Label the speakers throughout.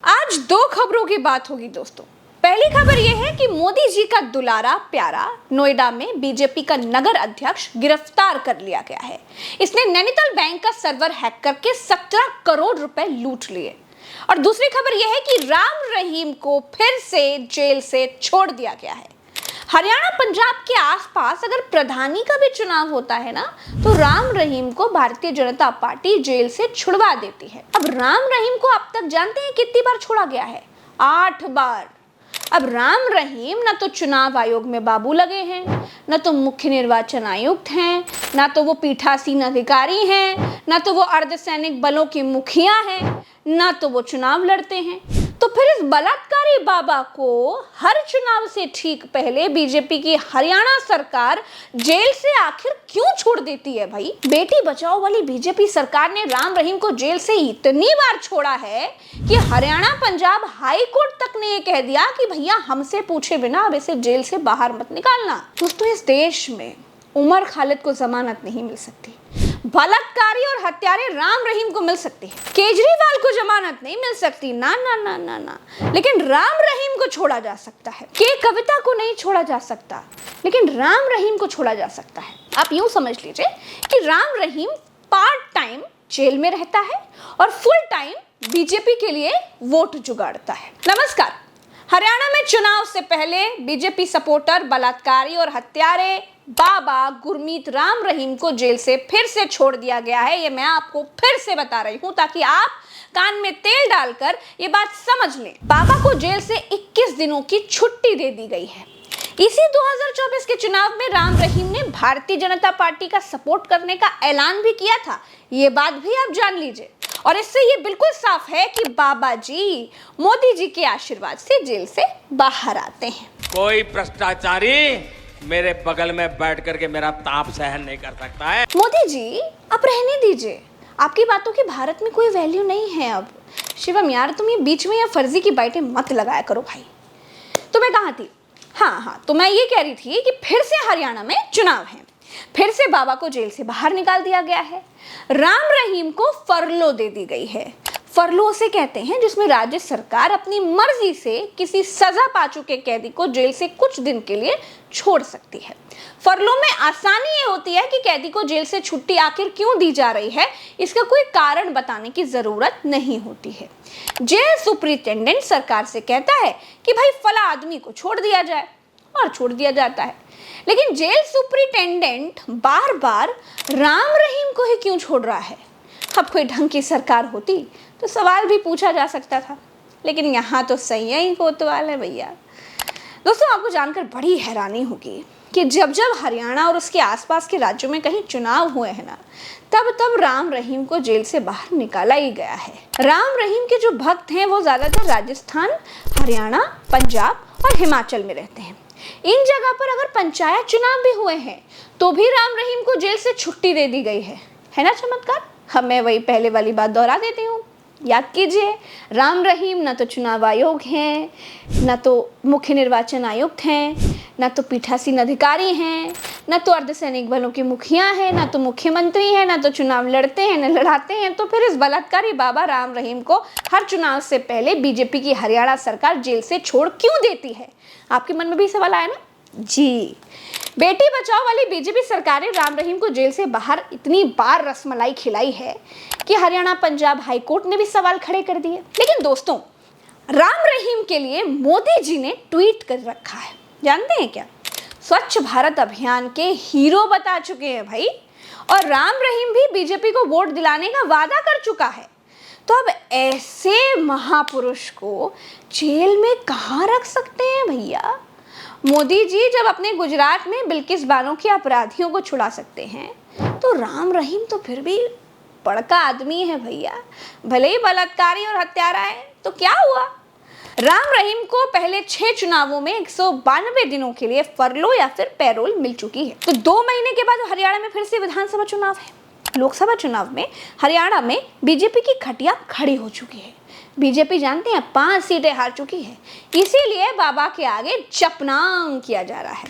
Speaker 1: आज दो खबरों की बात होगी दोस्तों। पहली खबर यह है कि मोदी जी का दुलारा प्यारा नोएडा में बीजेपी का नगर अध्यक्ष गिरफ्तार कर लिया गया है। इसने नैनीताल बैंक का सर्वर हैक करके 17 करोड़ रुपए लूट लिए। और दूसरी खबर यह है कि राम रहीम को फिर से जेल से छोड़ दिया गया है। हरियाणा पंजाब के आसपास अगर प्रधानी का भी चुनाव होता है ना, तो राम रहीम को भारतीय जनता पार्टी जेल से छुड़वा देती है। अब राम रहीम को अब तक जानते हैं कितनी बार छोड़ा गया है? 8 बार। अब राम रहीम ना तो चुनाव आयोग में बाबू लगे हैं, ना तो मुख्य निर्वाचन आयुक्त हैं, ना तो वो पीठासीन अधिकारी हैं, ना तो वो अर्धसैनिक बलों की मुखिया हैं, ना तो वो चुनाव लड़ते हैं। तो फिर इस बलात्कारी बाबा को हर चुनाव से ठीक पहले बीजेपी की हरियाणा सरकार जेल से आखिर क्यों छोड़ देती है भाई? बेटी बचाओ वाली बीजेपी सरकार ने राम रहीम को जेल से इतनी बार छोड़ा है कि हरियाणा पंजाब हाई कोर्ट तक ने ये कह दिया कि भैया हमसे पूछे बिना अब इसे जेल से बाहर मत निकालना। दोस्तों, इस देश में उमर खालिद को जमानत नहीं मिल सकती, बलात्कारी और हत्यारे राम रहीम को मिल सकती है, केजरीवाल को जमानत नहीं मिल सकती, ना ना ना ना ना, लेकिन राम रहीम को छोड़ा जा सकता है। के कविता को नहीं छोड़ा जा सकता, लेकिन राम रहीम को छोड़ा जा सकता है। आप यूं समझ लीजिए कि Ram Rahim part time jail में रहता है और फुल टाइम बीजेपी के लिए वोट जुगाड़ता है। नमस्कार। हरियाणा में चुनाव से पहले बीजेपी सपोर्टर बलात्कारी और हत्यारे बाबा गुरमीत राम रहीम को जेल से फिर से छोड़ दिया गया है। ये मैं आपको फिर से बता रही हूं ताकि आप कान में तेल डालकर ये बात समझ लें। बाबा को जेल से 21 दिनों की छुट्टी दे दी गई है। इसी 2024 के चुनाव में राम रहीम ने भारतीय जनता पार्टी का सपोर्ट करने का ऐलान भी किया था। ये बात भी आप जान लीजिए। और इससे ये बिल्कुल साफ है कि बाबा जी मोदी जी के आशीर्वाद से जेल से बाहर आते हैं।
Speaker 2: कोई भ्रष्टाचारी मेरे बगल में बैठ करके मेरा ताप सहन नहीं कर सकता है।
Speaker 1: मोदी जी आप रहने दीजिए, आपकी बातों की भारत में कोई वैल्यू नहीं है अब। शिवम यार, तुम ये बीच में या फर्जी की बातें मत लगाया करो भाई। तो मैं कहाँ थी? हाँ, तो मैं ये कह रही थी कि फिर से हरियाणा में चुनाव है, फिर से बाबा को जेल से बाहर निकाल दिया गया है। राम रहीम को फरलो दे दी गई है। फरलो उसे कहते हैं जिसमें राज्य सरकार अपनी मर्जी से किसी सजा पा चुके कैदी को जेल से कुछ दिन के लिए छोड़ सकती है। फरलो में आसानी ये होती है कि कैदी को जेल से छुट्टी आखिर क्यों दी जा रही है, इसका कोई कारण बताने की जरूरत नहीं होती है। जेल सुपरिटेंडेंट सरकार से कहता है कि भाई फला आदमी को छोड़ दिया जाए और छोड़ दिया जाता है। लेकिन जेल सुपरिटेंडेंट बार बार राम रहीम को ही क्यों छोड़ रहा है? अब कोई ढंग की सरकार होती तो सवाल भी पूछा जा सकता था, लेकिन यहाँ तो सही ही कोतवाल है भैया। दोस्तों, आपको जानकर बड़ी हैरानी होगी कि जब जब हरियाणा और उसके आसपास के राज्यों में कहीं चुनाव हुए हैं ना, तब तब राम रहीम को जेल से बाहर निकाला ही गया है। राम रहीम के जो भक्त हैं वो ज्यादातर राजस्थान, हरियाणा, पंजाब और हिमाचल में रहते हैं। इन जगह पर अगर पंचायत चुनाव भी हुए हैं तो भी राम रहीम को जेल से छुट्टी दे दी गई है ना चमत्कार? अब मैं वही पहले वाली बात दोहरा देती हूँ। याद कीजिए, राम रहीम ना तो चुनाव आयोग हैं, ना तो मुख्य निर्वाचन आयुक्त हैं, ना तो पीठासीन अधिकारी हैं, ना तो अर्धसैनिक बलों की मुखिया हैं, ना तो मुख्यमंत्री हैं, ना तो चुनाव लड़ते हैं, ना लड़ाते हैं। तो फिर इस बलात्कारी बाबा राम रहीम को हर चुनाव से पहले बीजेपी की हरियाणा सरकार जेल से छोड़ क्यों देती है? आपके मन में भी सवाल आया ना? जी, बेटी बचाओ वाली बीजेपी सरकार ने राम रहीम को जेल से बाहर इतनी बार रसमलाई खिलाई है कि हरियाणा पंजाब हाई कोर्ट ने भी सवाल खड़े कर दिए। लेकिन दोस्तों, राम रहीम के लिए मोदी जी ने ट्वीट कर रखा है, जानते हैं क्या? स्वच्छ भारत अभियान के हीरो बता चुके हैं भाई। और राम रहीम भी बीजेपी को वोट दिलाने का वादा कर चुका है। तो अब ऐसे महापुरुष को जेल में कहाँ रख सकते हैं भैया? मोदी जी जब अपने गुजरात में बिल्किस बानो के अपराधियों को छुड़ा सकते हैं, तो राम रहीम तो फिर भी बड़का आदमी है भैया। भले ही बलात्कारी और हत्यारा है तो क्या हुआ? राम रहीम को पहले 6 चुनावों में 192 दिनों के लिए फरलो या फिर पैरोल मिल चुकी है। तो 2 महीने के बाद हरियाणा में फिर से विधानसभा चुनाव है। लोकसभा चुनाव में हरियाणा में बीजेपी की खटिया खड़ी हो चुकी है। बीजेपी जानते हैं 5 सीटें हार चुकी है, इसीलिए बाबा के आगे जपनांग किया जा रहा है।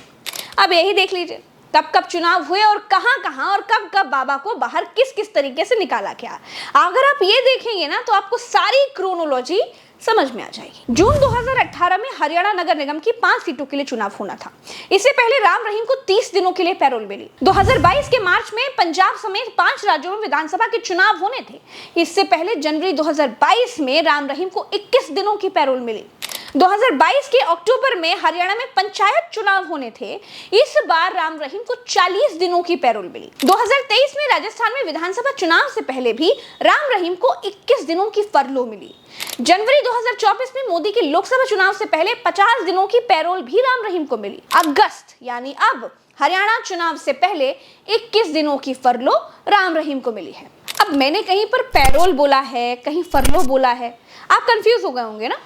Speaker 1: अब यही देख लीजिए कब कब चुनाव हुए और कहां और कब कब बाबा को बाहर किस किस तरीके से निकाला गया। अगर आप ये देखेंगे ना तो आपको सारी क्रोनोलॉजी समझ में आ जाएगी। जून 2018 में हरियाणा नगर निगम की 5 सीटों के लिए चुनाव होना था। इससे पहले राम रहीम को 30 दिनों के लिए पैरोल मिली। 2022 के मार्च में पंजाब समेत 5 राज्यों में विधानसभा के चुनाव होने थे। इससे पहले जनवरी 2022 में राम रहीम को 21 दिनों की पैरोल मिली। 2022 के अक्टूबर में हरियाणा में पंचायत चुनाव होने थे। इस बार राम रहीम को 40 दिनों की पैरोल मिली। 2023 में राजस्थान में विधानसभा चुनाव से पहले भी राम रहीम को 21 दिनों की फरलो मिली। जनवरी 2024 में मोदी के लोकसभा चुनाव से पहले 50 दिनों की पैरोल भी राम रहीम को मिली। अगस्त यानी अब हरियाणा चुनाव से पहले 21 दिनों की फरलो राम रहीम को मिली है। अब मैंने कहीं पर पैरोल बोला है, कहीं फरलो बोला है, आप कंफ्यूज हो गए होंगे ना।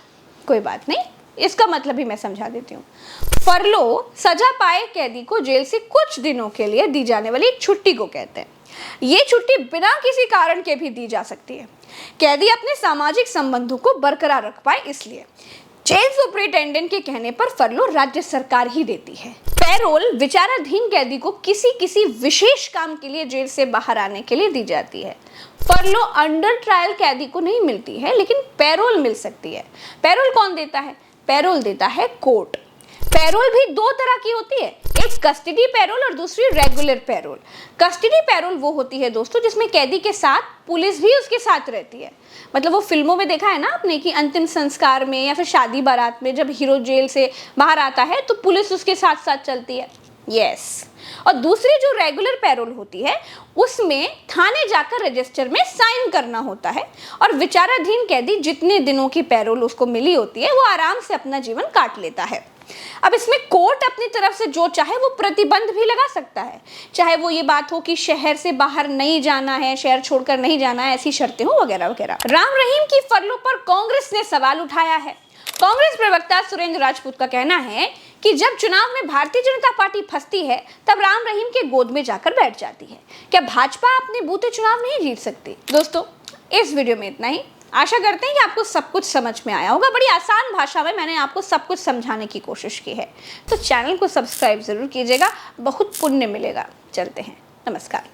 Speaker 1: कोई बात नहीं, इसका मतलब भी मैं समझा देती हूँ। फरलो सजा पाए कैदी को जेल से कुछ दिनों के लिए दी जाने वाली एक छुट्टी को कहते हैं। ये छुट्टी बिना किसी कारण के भी दी जा सकती है। कैदी अपने सामाजिक संबंधों को बरकरार रख पाए, इसलिए जेल सुपरिटेंडेंट के कहने पर फरलो राज्य सरकार ही देती है। पैरोल विचाराधीन कैदी को किसी विशेष काम के लिए जेल से बाहर आने के लिए दी जाती है। फरलो अंडर ट्रायल कैदी को नहीं मिलती है, लेकिन पैरोल मिल सकती है। पैरोल कौन देता है? पैरोल देता है कोर्ट। पैरोल भी 2 तरह की होती है, एक कस्टडी पैरोल और दूसरी रेगुलर पैरोल। कस्टडी पैरोल वो होती है दोस्तों जिसमें कैदी के साथ पुलिस भी उसके साथ रहती है। मतलब वो फिल्मों में देखा है ना आपने कि अंतिम संस्कार में या फिर शादी बारात में जब हीरो जेल से बाहर आता है तो पुलिस उसके साथ साथ चलती है। यस। और दूसरी जो रेगुलर पैरोल होती है उसमें थाने जाकर रजिस्टर में साइन करना होता है और विचाराधीन कैदी जितने दिनों की पैरोल उसको मिली होती है वो आराम से अपना जीवन काट लेता है। अब इसमें कोर्ट अपनी तरफ से जो चाहे वो प्रतिबंध भी लगा सकता है, चाहे वो ये बात हो कि शहर से बाहर नहीं जाना है, शहर छोड़कर नहीं जाना है, ऐसी शर्तें हो वगैरह वगैरह। राम रहीम की फरलों पर कांग्रेस ने सवाल उठाया है। कांग्रेस प्रवक्ता सुरेंद्र राजपूत का कहना है कि जब चुनाव में भारतीय जनता पार्टी फंसती है तब राम रहीम के गोद में जाकर बैठ जाती है। क्या भाजपा अपने बूते चुनाव नहीं जीत सकती? दोस्तों, इस वीडियो में इतना ही। आशा करते हैं कि आपको सब कुछ समझ में आया होगा। बड़ी आसान भाषा में मैंने आपको सब कुछ समझाने की कोशिश की है। तो चैनल को सब्सक्राइब जरूर कीजिएगा, बहुत पुण्य मिलेगा। चलते हैं, नमस्कार।